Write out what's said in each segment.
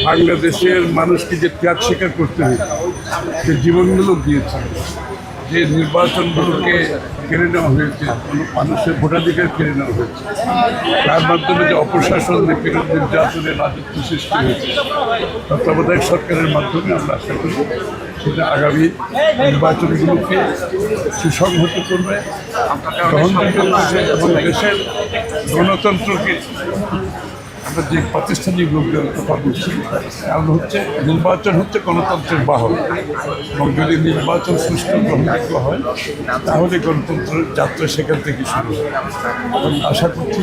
বাংলাদেশের মানুষকে যে ত্যাগ স্বীকার করতে হয়েছে, সে জীবনগুলো দিয়েছে, যে নির্বাচনগুলোকে কেড়ে নেওয়া হয়েছে, মানুষের ভোটাধিকার কেড়ে নেওয়া হয়েছে, তার মাধ্যমে যে অপশাসন নির্যাতনের রাজত্ব সৃষ্টি হয়েছে, তত্ত্বাবধায়ক সরকারের মাধ্যমে আমরা আশা করি সেটা আগামী নির্বাচনগুলোকে সুসংহত করবে, গ্রহণযোগ্য করবে এবং দেশের গণতন্ত্রকে আমরা যে প্রাতিষ্ঠানিক রূপের কথা বলছি, কারণ হচ্ছে নির্বাচন হচ্ছে গণতন্ত্রের বাহন, এবং যদি নির্বাচন সুষ্ঠু গ্রহণযোগ্য হয় তাহলে গণতন্ত্রের যাত্রা সেখান থেকে শুরু হয়। এবং আশা করছি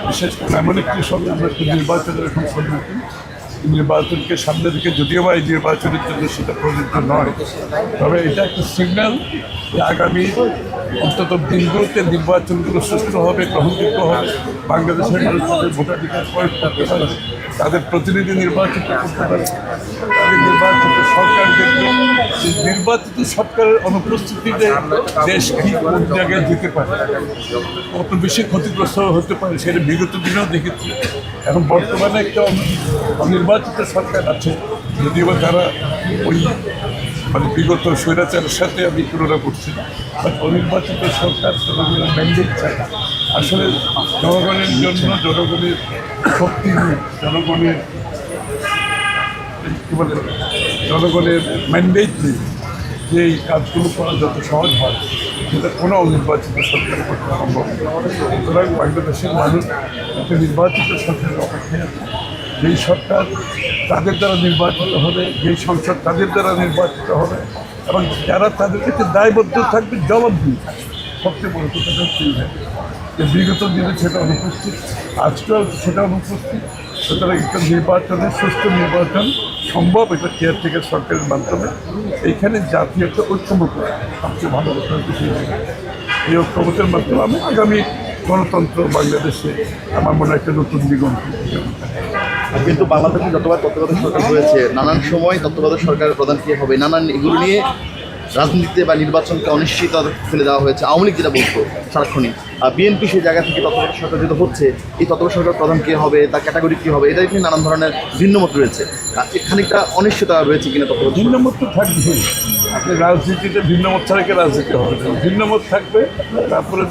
বিশেষ করে এমন একটি সময় আমরা একটি নির্বাচনের এখন সম্মুখীন, নির্বাচনকে সামনে রেখে যদিও বা এই নির্বাচনের জন্য সেটা প্রযোজ্য নয়, তবে এটা একটা সিগন্যাল যে আগামী অন্তত দিনগুলোতে নির্বাচনগুলো সুষ্ঠু হবে, গ্রহণযোগ্য হবে, বাংলাদেশের মানুষ তাদের ভোটাধিকার প্রয়োগ করতে পারবে, তাদের প্রতিনিধি নির্বাচিত করতে পারবে, তাদের নির্বাচিত সরকার দেখবে নির্বাচিত সরকারের অনুপস্থিতিতে দেশ কি কোন জায়গায় যেতে পারে, কত বেশি ক্ষতিগ্রস্ত হতে পারে সেটা বিগত দিনেও দেখেছি। এখন বর্তমানে একটা অনির্বাচিত সরকার আছে, যদিও বা তারা ওই বিগত স্বৈরাচারের সাথে আমি তুলনা করছি না, বাট অনির্বাচিত সরকার জনগণের ম্যান্ডেট চায়, আসলে জনগণের জন্য জনগণের শক্তি নিয়ে জনগণের কী বলে জনগণের ম্যান্ডেট নিয়ে যে এই কাজগুলো করা যত সহজ হয় সেটা কোনো অনির্বাচিত সরকারের পক্ষে সম্ভব নয়। সুতরাং বাংলাদেশের মানুষ একটা নির্বাচিত সরকারের অপেক্ষায় আছে, যেই সরকার তাদের দ্বারা নির্বাচিত হবে, যেই সংসদ তাদের দ্বারা নির্বাচিত হবে এবং যারা তাদের কাছে দায়বদ্ধ থাকবে, জবাবদিহি থাকবে। সবচেয়ে বড় কথাটা হচ্ছে যে বিগত দিনে সেটা অনুপস্থিত, আজকেও সেটা অনুপস্থিত। সুতরাং একটা নির্বাচনের সুষ্ঠু নির্বাচন সম্ভব এটা কেয়ারটেকার সরকারের মাধ্যমে। এইখানে জাতীয় একটা ঐক্যমত্য সবচেয়ে ভালো কথা হচ্ছে এই ঐক্যমতের মাধ্যমে আমি আগামী গণতন্ত্র বাংলাদেশে আমার মনে হয় একটা নতুন দিগন্ত। কিন্তু বাংলাদেশে যতবার তত্ত্বাবধায়ক সরকার হয়েছে, নানান সময় তত্ত্বাবধায়ক সরকারের প্রধান কে হবে, নানান এগুলো নিয়ে রাজনীতিতে বা নির্বাচনকে অনিশ্চিত ফেলে দেওয়া হয়েছে। আওয়ামী লীগ যেটা বলতো সারাক্ষণই, বিএনপি সেই জায়গা থেকে তত্ত্বাবধায়ক সরকার যেটা হচ্ছে, এই তত্ত্বাবধায়ক সরকার প্রধান কে হবে, তার ক্যাটাগরি কী হবে, এটা নিয়ে নানান ধরনের ভিন্নমত রয়েছে। খানিকটা অনিশ্চয়তা রয়েছে কিনা তত্ত্বাবধায়ক ভিন্নমত তো থাকবেই, আপনি রাজনীতিতে ভিন্নমত ছাড়া রাজনীতি হবে না, ভিন্নমত থাকবে। তারপরে